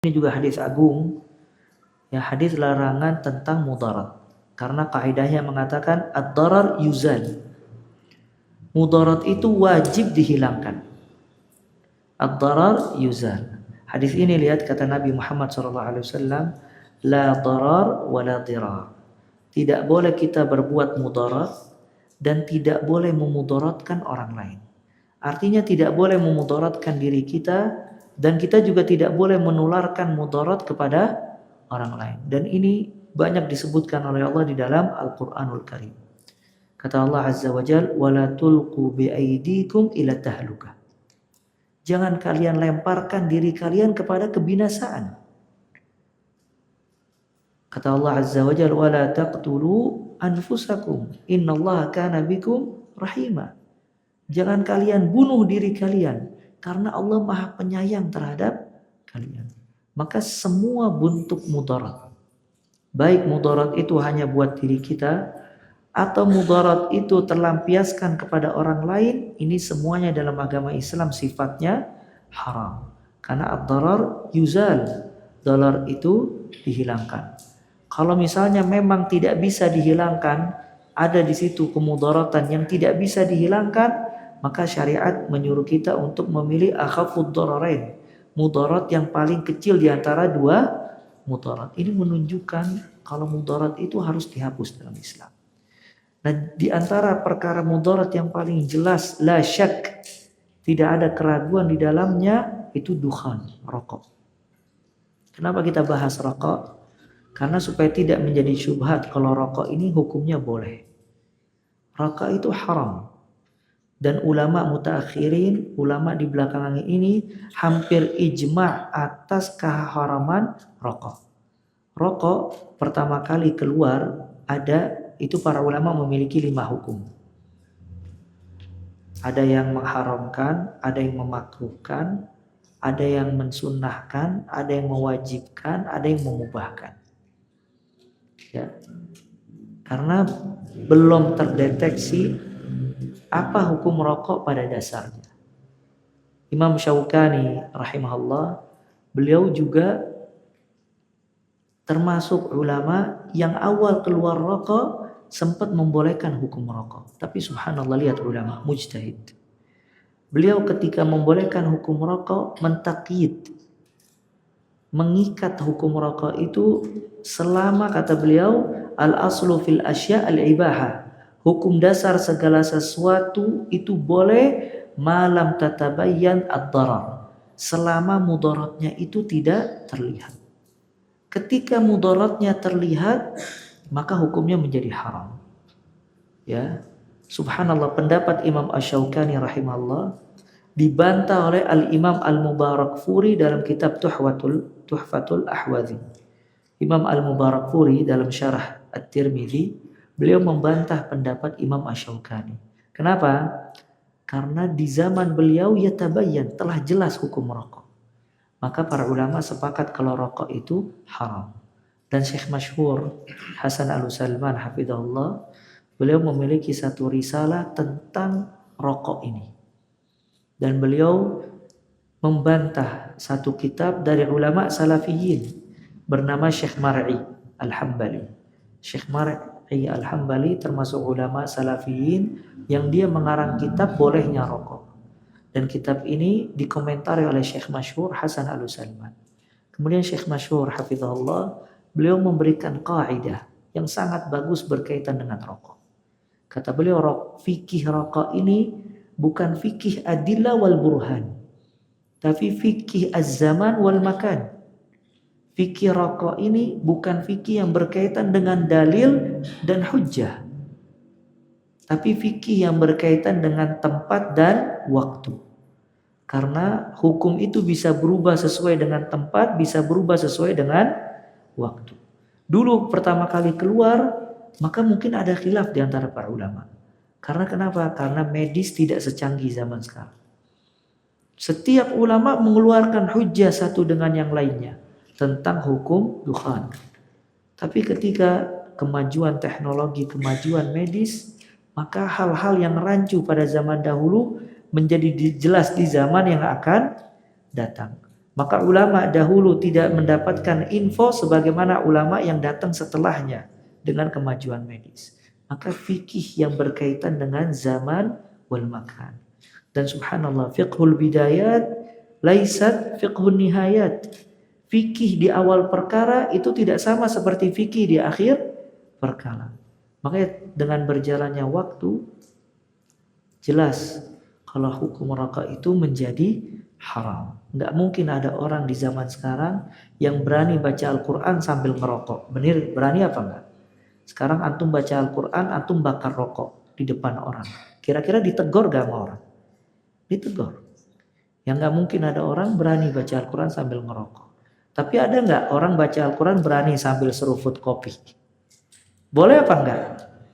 Ini juga hadis agung, ya, hadis larangan tentang mudarat. Karena kaidahnya mengatakan ad-darar yuzal. Mudarat itu wajib dihilangkan. Ad-darar yuzal. Hadis ini lihat kata Nabi Muhammad SAW, la darar wa la dirar. Tidak boleh kita berbuat mudarat dan tidak boleh memudaratkan orang lain. Artinya tidak boleh memudaratkan diri kita dan kita juga tidak boleh menularkan mudarat kepada orang lain. Dan ini banyak disebutkan oleh Allah di dalam Al-Qur'anul Karim. Kata Allah Azza wa Jalla, "Wala tulqu biaydikum ila tahlukah." Jangan kalian lemparkan diri kalian kepada kebinasaan. Kata Allah Azza wa Jalla, "Wala taqtulu anfusakum, innallaha kana bikum rahima." Jangan kalian bunuh diri kalian, karena Allah Maha Penyayang terhadap kalian. Maka semua bentuk mudarat, baik mudarat itu hanya buat diri kita atau mudarat itu terlampiaskan kepada orang lain, ini semuanya dalam agama Islam sifatnya haram. Karena ad-darar yuzal, darar itu dihilangkan. Kalau misalnya memang tidak bisa dihilangkan, ada di situ kemudaratan yang tidak bisa dihilangkan, maka syariat menyuruh kita untuk memilih akhafud dararain, mudarat yang paling kecil di antara dua mudarat. Ini menunjukkan kalau mudarat itu harus dihapus dalam Islam. Dan di antara perkara mudarat yang paling jelas, la syak, tidak ada keraguan di dalamnya, itu dukhan, rokok. Kenapa kita bahas rokok? Karena supaya tidak menjadi syubhat kalau rokok ini hukumnya boleh. Rokok itu haram. Dan ulama mutaakhirin, ulama di belakangan ini hampir ijma' atas keharaman rokok. Rokok pertama kali keluar itu para ulama memiliki 5 hukum. Ada yang mengharamkan, ada yang memakruhkan, ada yang mensunnahkan, ada yang mewajibkan, ada yang memubahkan. Ya. Karena belum terdeteksi apa hukum rokok pada dasarnya. Imam Syaukani rahimahullah, beliau juga termasuk ulama yang awal keluar rokok sempat membolehkan hukum rokok. Tapi subhanallah, lihat ulama mujtahid. Beliau ketika membolehkan hukum rokok mentakyid, mengikat hukum rokok itu selama, kata beliau, al-aslu fil asya al-ibaha. Hukum dasar segala sesuatu itu boleh malam tatabayyan ad-darar, selama mudaratnya itu tidak terlihat. Ketika mudaratnya terlihat, maka hukumnya menjadi haram. Ya, subhanallah, pendapat Imam Asy-Syaukani rahimahullah dibantah oleh Al-Imam Al-Mubarakfuri dalam kitab Tuhfatul Ahwazi. Imam Al-Mubarakfuri dalam syarah At-Tirmidzi, beliau membantah pendapat Imam Asy-Syaukani. Kenapa? Karena di zaman beliau yatabayyan, telah jelas hukum rokok. Maka para ulama sepakat kalau rokok itu haram. Dan Syekh masyhur Hasan Al-Salman hafizahullah, beliau memiliki satu risalah tentang rokok ini. Dan beliau membantah satu kitab dari ulama salafiyin bernama Syekh Mar'i Al-Hambali. Syekh Mar'i Al-Hambali termasuk ulama salafiyin yang dia mengarang kitab bolehnya rokok. Dan kitab ini dikomentari oleh Syekh masyhur Hasan Al-Salman. Kemudian Syekh masyhur hafizahullah, beliau memberikan kaidah yang sangat bagus berkaitan dengan rokok. Kata beliau, fikih rokok ini bukan fikih adillah wal burhan, tapi fikih az-zaman wal makan. Fikih rokok ini bukan fikih yang berkaitan dengan dalil dan hujjah, tapi fikih yang berkaitan dengan tempat dan waktu. Karena hukum itu bisa berubah sesuai dengan tempat, bisa berubah sesuai dengan waktu. Dulu pertama kali keluar, maka mungkin ada khilaf di antara para ulama. Karena kenapa? Karena medis tidak secanggih zaman sekarang. Setiap ulama mengeluarkan hujjah satu dengan yang lainnya tentang hukum dukhan. Tapi ketika kemajuan teknologi, kemajuan medis, maka hal-hal yang rancu pada zaman dahulu menjadi jelas di zaman yang akan datang. Maka ulama dahulu tidak mendapatkan info sebagaimana ulama yang datang setelahnya dengan kemajuan medis. Maka fikih yang berkaitan dengan zaman wal makan. Dan subhanallah, fiqhul bidayat laisat fiqhun nihayat. Fikih di awal perkara itu tidak sama seperti fikih di akhir perkara. Makanya dengan berjalannya waktu jelas kalau hukum rokok itu menjadi haram. Nggak mungkin ada orang di zaman sekarang yang berani baca Al-Quran sambil ngerokok. Bener, berani apa enggak? Sekarang antum baca Al-Quran, antum bakar rokok di depan orang. Kira-kira ditegur gak sama orang? Ditegur. Yang nggak mungkin ada orang berani baca Al-Quran sambil ngerokok. Tapi ada nggak orang baca Al-Quran berani sambil seruput kopi? Boleh apa enggak?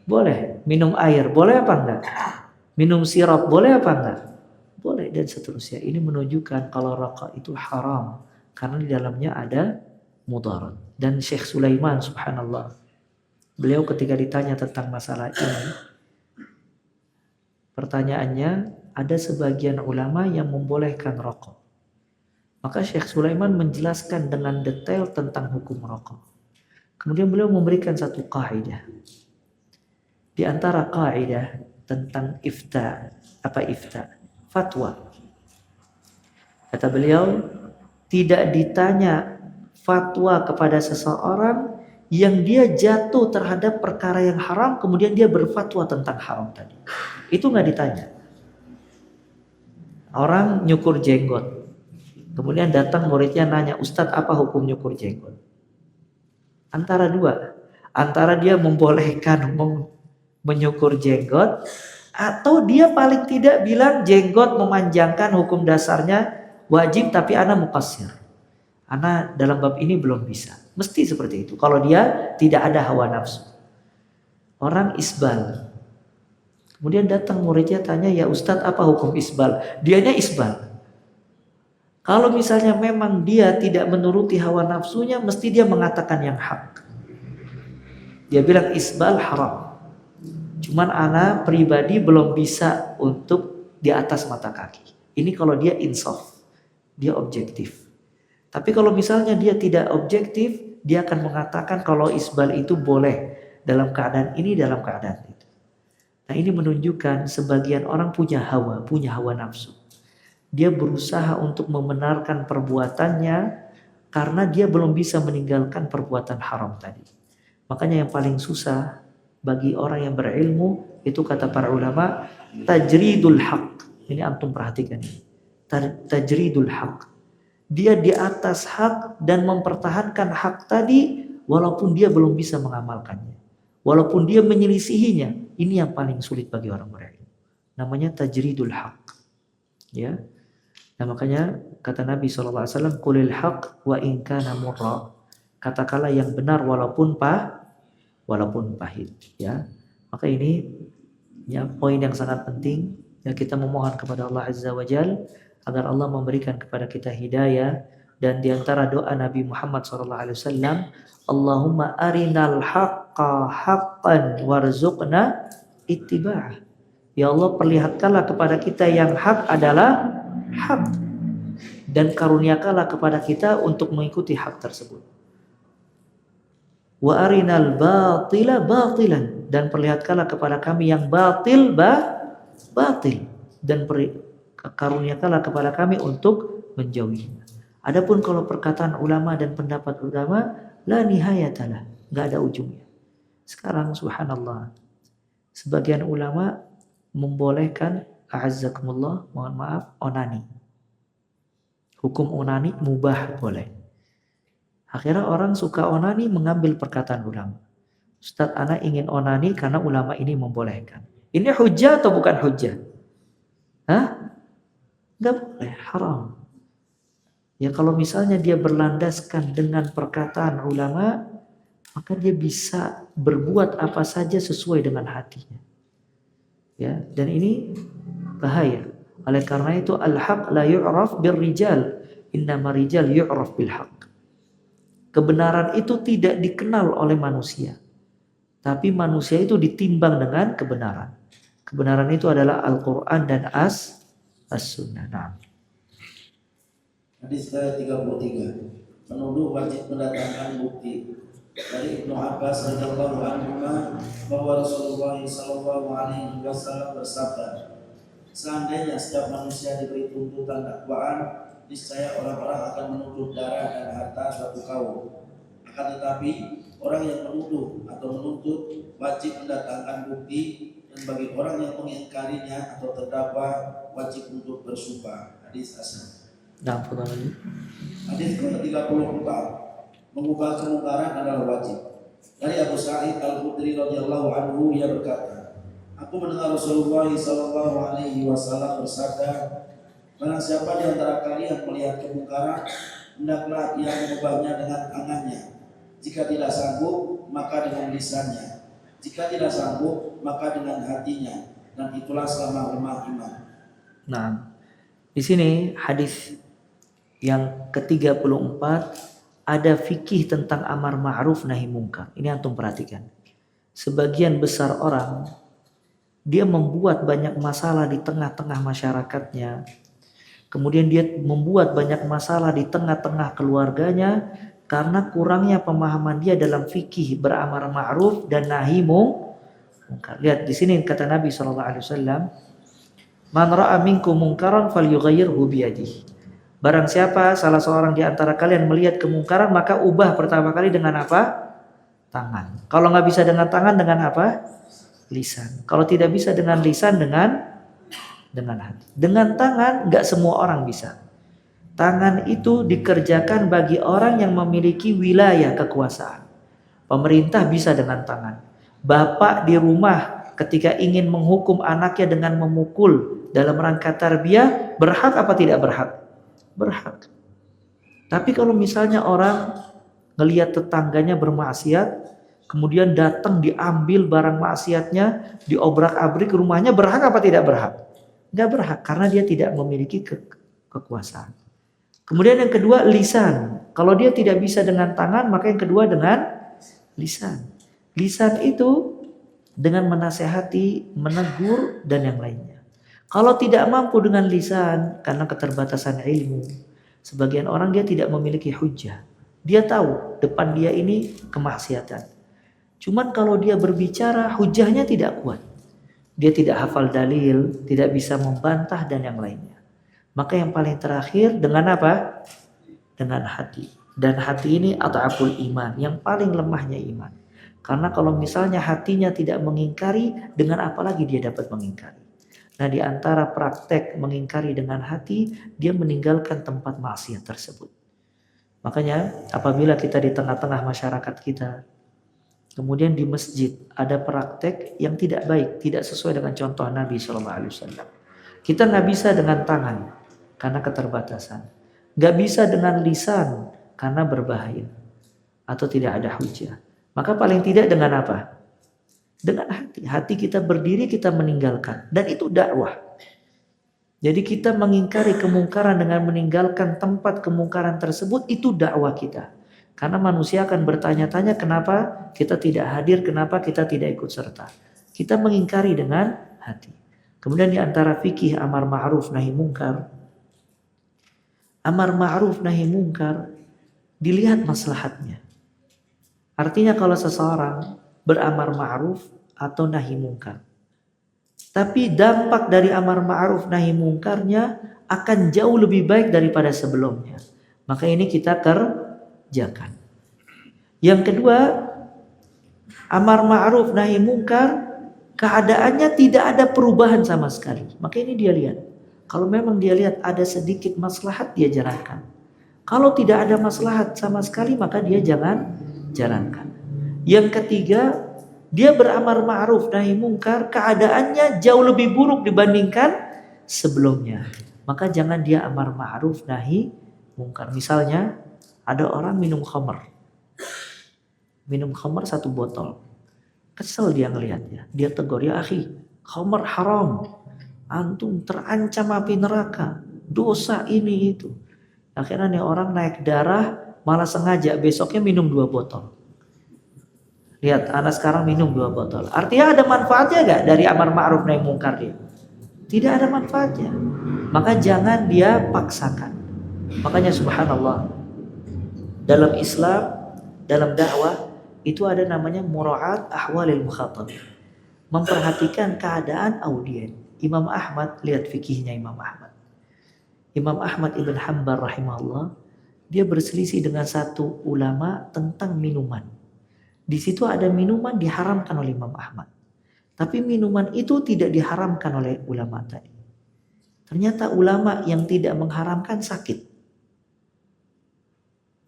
Boleh. Minum air, boleh apa enggak? Minum sirup, boleh apa enggak? Boleh, dan seterusnya. Ini menunjukkan kalau rokok itu haram karena di dalamnya ada mudarat. Dan Syekh Sulaiman subhanallah, beliau ketika ditanya tentang masalah ini, pertanyaannya, ada sebagian ulama yang membolehkan rokok. Maka Syekh Sulaiman menjelaskan dengan detail tentang hukum rokok. Kemudian beliau memberikan satu kaidah. Di antara kaidah tentang ifta, apa ifta? Fatwa. Kata beliau, tidak ditanya fatwa kepada seseorang yang dia jatuh terhadap perkara yang haram kemudian dia berfatwa tentang haram tadi. Itu nggak ditanya. Orang nyukur jenggot, kemudian datang muridnya nanya, Ustadz apa hukum nyukur jenggot? Antara dua, antara dia membolehkan menyukur jenggot, atau dia paling tidak bilang jenggot memanjangkan hukum dasarnya wajib tapi ana muqassir. Ana dalam bab ini belum bisa. Mesti seperti itu. Kalau dia tidak ada hawa nafsu. Orang isbal. Kemudian datang muridnya tanya, ya Ustadz apa hukum isbal? Dianya isbal. Kalau misalnya memang dia tidak menuruti hawa nafsunya, mesti dia mengatakan yang hak. Dia bilang isbal haram. Cuman ana pribadi belum bisa untuk di atas mata kaki. Ini kalau dia insaf, dia objektif. Tapi kalau misalnya dia tidak objektif, dia akan mengatakan kalau isbal itu boleh dalam keadaan ini, dalam keadaan itu. Nah ini menunjukkan sebagian orang punya hawa nafsu. Dia berusaha untuk membenarkan perbuatannya karena dia belum bisa meninggalkan perbuatan haram tadi. Makanya yang paling susah bagi orang yang berilmu itu kata para ulama tajridul haq. Ini antum perhatikan ini. Tajridul haq. Dia di atas hak dan mempertahankan hak tadi walaupun dia belum bisa mengamalkannya. Walaupun dia menyelisihinya. Ini yang paling sulit bagi orang berilmu. Namanya tajridul haq. Ya. Nah makanya kata Nabi SAW, qulil haq wa in kana murra. Katakanlah yang benar walaupun pahit, ya. Maka ini ya poin yang sangat penting ya, kita memohon kepada Allah Azza wa Jalla agar Allah memberikan kepada kita hidayah. Dan diantara doa Nabi Muhammad SAW, Allahumma arinal haqqa haqqan warzuqna ittiba'ah. Ya Allah, perlihatkanlah kepada kita yang hak adalah hak dan karuniakanlah kepada kita untuk mengikuti hak tersebut. Wa arinal batila batilan, dan perlihatkanlah kepada kami yang batil batil, dan karuniakanlah kepada kami untuk menjauhinya. Adapun kalau perkataan ulama dan pendapat ulama la nihayatalah, enggak ada ujungnya. Sekarang subhanallah, sebagian ulama membolehkan a'azzakumullah, mohon maaf, onani. Hukum onani mubah, boleh. Akhirnya orang suka onani mengambil perkataan ulama. Ustadz, ana ingin onani karena ulama ini membolehkan. Ini hujjah atau bukan hujjah? Hah? Enggak boleh, haram. Ya kalau misalnya dia berlandaskan dengan perkataan ulama, maka dia bisa berbuat apa saja sesuai dengan hatinya. Ya, dan ini bahaya. Oleh karena itu al-haq la yu'raf birrijal, innama rijal yu'raf bil haq. Kebenaran itu tidak dikenal oleh manusia, tapi manusia itu ditimbang dengan kebenaran. Kebenaran itu adalah Al-Quran dan As-Sunnah. Nah. Hadis ke-33. Penuduh wajib mendatangkan bukti. Dari Ibnu Abbas radhiyallahu anhu bahwa Rasulullah sallallahu alaihi wasallam bersabda, seandainya setiap manusia diberi tuntutan dakwaan, niscaya orang-orang akan menuntut darah dan harta suatu kaum. Akan tetapi orang yang menuduh atau menuntut wajib mendatangkan bukti, dan bagi orang yang mengingkarinya atau terdakwa wajib untuk bersumpah. Hadis hasan. Nah, lagi. Hadis ke-34. Mengubah kemungkaran adalah wajib. Dari Abu Sa'id Al-Khudri radhiyallahu anhu, ia berkata, aku mendengar Rasulullah sallallahu alaihi wasallam bersabda, barang siapa di antara kalian melihat kemungkaran, hendaklah ia mengubahnya dengan tangannya. Jika tidak sanggup, maka dengan lisannya. Jika tidak sanggup, maka dengan hatinya. Dan itulah selamanya iman. Nah, di sini hadis yang ke-34 ada fikih tentang amar ma'ruf nahi mungkar. Ini antum perhatikan. Sebagian besar orang dia membuat banyak masalah di tengah-tengah masyarakatnya. Kemudian dia membuat banyak masalah di tengah-tengah keluarganya karena kurangnya pemahaman dia dalam fikih beramar ma'ruf dan nahi mungkar. Lihat di sini kata Nabi SAW, man ra'a minkum mungkaran falyughayyirhu biyadihi. Barang siapa salah seorang di antara kalian melihat kemungkaran, maka ubah pertama kali dengan apa? Tangan. Kalau nggak bisa dengan tangan, dengan apa? Lisan. Kalau tidak bisa dengan lisan, dengan hati. Dengan tangan nggak semua orang bisa. Tangan itu dikerjakan bagi orang yang memiliki wilayah kekuasaan. Pemerintah bisa dengan tangan. Bapak di rumah ketika ingin menghukum anaknya dengan memukul dalam rangka tarbiyah, berhak apa tidak berhak? Berhak. Tapi kalau misalnya orang ngelihat tetangganya bermaksiat, kemudian datang diambil barang maksiatnya, diobrak-abrik rumahnya, berhak apa tidak berhak? Enggak berhak, karena dia tidak memiliki kekuasaan. Kemudian yang kedua, lisan. Kalau dia tidak bisa dengan tangan, maka yang kedua dengan lisan. Lisan itu dengan menasehati, menegur, dan yang lainnya. Kalau tidak mampu dengan lisan karena keterbatasan ilmu, sebagian orang dia tidak memiliki hujjah. Dia tahu depan dia ini kemaksiatan. Cuman kalau dia berbicara, hujjahnya tidak kuat. Dia tidak hafal dalil, tidak bisa membantah dan yang lainnya. Maka yang paling terakhir dengan apa? Dengan hati. Dan hati ini adhaful iman, yang paling lemahnya iman. Karena kalau misalnya hatinya tidak mengingkari, dengan apa lagi dia dapat mengingkari? Nah, di antara praktek mengingkari dengan hati, dia meninggalkan tempat maksiat tersebut. Makanya apabila kita di tengah-tengah masyarakat kita, kemudian di masjid ada praktek yang tidak baik, tidak sesuai dengan contoh Nabi SAW. Kita nggak bisa dengan tangan karena keterbatasan, nggak bisa dengan lisan karena berbahaya atau tidak ada hujah. Maka paling tidak dengan apa? Dengan hati. Hati kita berdiri, kita meninggalkan. Dan itu dakwah. Jadi kita mengingkari kemungkaran dengan meninggalkan tempat kemungkaran tersebut, itu dakwah kita. Karena manusia akan bertanya-tanya kenapa kita tidak hadir, kenapa kita tidak ikut serta. Kita mengingkari dengan hati. Kemudian di antara fikih amar ma'ruf nahi mungkar. Amar ma'ruf nahi mungkar dilihat maslahatnya. Artinya kalau seseorang beramar ma'ruf atau nahi mungkar, tapi dampak dari amar ma'ruf nahi mungkarnya akan jauh lebih baik daripada sebelumnya, maka ini kita kerjakan. Yang kedua, amar ma'ruf nahi mungkar keadaannya tidak ada perubahan sama sekali, maka ini dia lihat. Kalau memang dia lihat ada sedikit maslahat, dia jalankan. Kalau tidak ada maslahat sama sekali, maka dia jangan jalankan. Yang ketiga, dia beramar ma'ruf nahi mungkar, keadaannya jauh lebih buruk dibandingkan sebelumnya, maka jangan dia amar ma'ruf nahi mungkar. Misalnya ada orang minum khamr 1 botol, kesel dia ngelihatnya, dia tegur, ya akhi, khamr haram, antum terancam api neraka, dosa ini itu. Akhirnya nih orang naik darah, malah sengaja besoknya minum 2 botol. Lihat, anak sekarang minum 2 botol. Artinya ada manfaatnya gak dari amar ma'ruf nahi mungkar dia? Tidak ada manfaatnya. Maka jangan dia paksakan. Makanya subhanallah, dalam Islam, dalam dakwah itu ada namanya mura'at ahwalil mukhatab, memperhatikan keadaan audien. Imam Ahmad, lihat fikihnya Imam Ahmad. Imam Ahmad ibn Hanbal rahimahullah, dia berselisih dengan satu ulama tentang minuman. Di situ ada minuman diharamkan oleh Imam Ahmad, tapi minuman itu tidak diharamkan oleh ulama tadi. Ternyata ulama yang tidak mengharamkan sakit.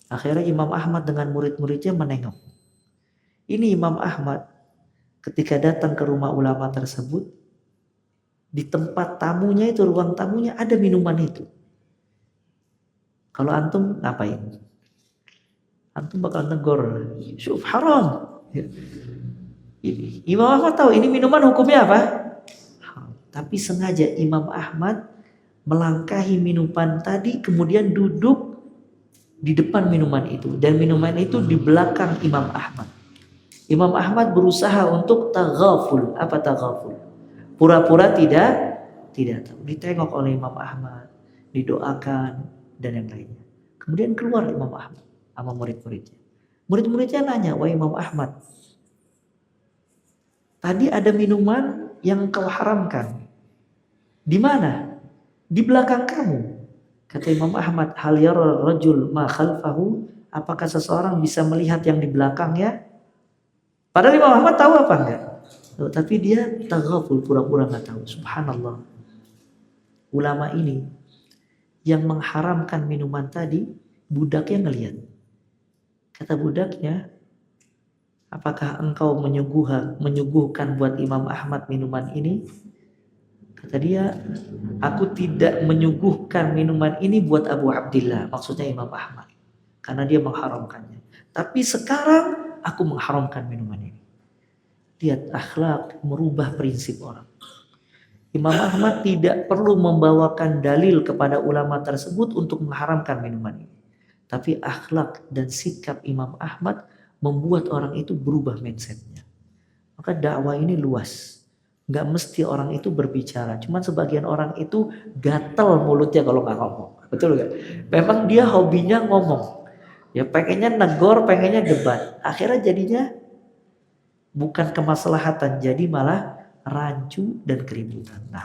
Akhirnya Imam Ahmad dengan murid-muridnya menengok. Ini Imam Ahmad ketika datang ke rumah ulama tersebut, di tempat tamunya itu, ruang tamunya ada minuman itu. Kalau antum ngapain? Antum bakal negor, syuf haram. Imam Ahmad tahu ini minuman hukumnya apa? Tapi sengaja Imam Ahmad melangkahi minuman tadi, kemudian duduk di depan minuman itu, dan minuman itu di belakang Imam Ahmad. Imam Ahmad berusaha untuk taghaful. Apa taghaful? Pura-pura tidak tahu. Ditengok oleh Imam Ahmad, didoakan dan yang lainnya. Kemudian keluar Imam Ahmad sama murid-muridnya. Murid-muridnya nanya, "Wah Imam Ahmad, tadi ada minuman yang kau haramkan. Di mana? Di belakang kamu." Kata Imam Ahmad, "Hal yara rajul ma khalfahu?" Apakah seseorang bisa melihat yang di belakangnya? Padahal Imam Ahmad tahu apa enggak? Tapi dia taghaful, pura-pura enggak tahu. Subhanallah. Ulama ini yang mengharamkan minuman tadi, budaknya ngelihat. Kata budaknya, "Apakah engkau menyuguhkan buat Imam Ahmad minuman ini?" Kata dia, "Aku tidak menyuguhkan minuman ini buat Abu Abdillah," maksudnya Imam Ahmad, karena dia mengharamkannya. "Tapi sekarang aku mengharamkan minuman ini." Lihat akhlak, merubah prinsip orang. Imam Ahmad tidak perlu membawakan dalil kepada ulama tersebut untuk mengharamkan minuman ini. Tapi akhlak dan sikap Imam Ahmad membuat orang itu berubah mindsetnya. Maka dakwah ini luas. Nggak mesti orang itu berbicara. Cuman sebagian orang itu gatel mulutnya kalau nggak ngomong. Betul nggak? Memang dia hobinya ngomong. Ya pengennya negor, pengennya debat. Akhirnya jadinya bukan kemaslahatan, jadi malah rancu dan keributan. Nah,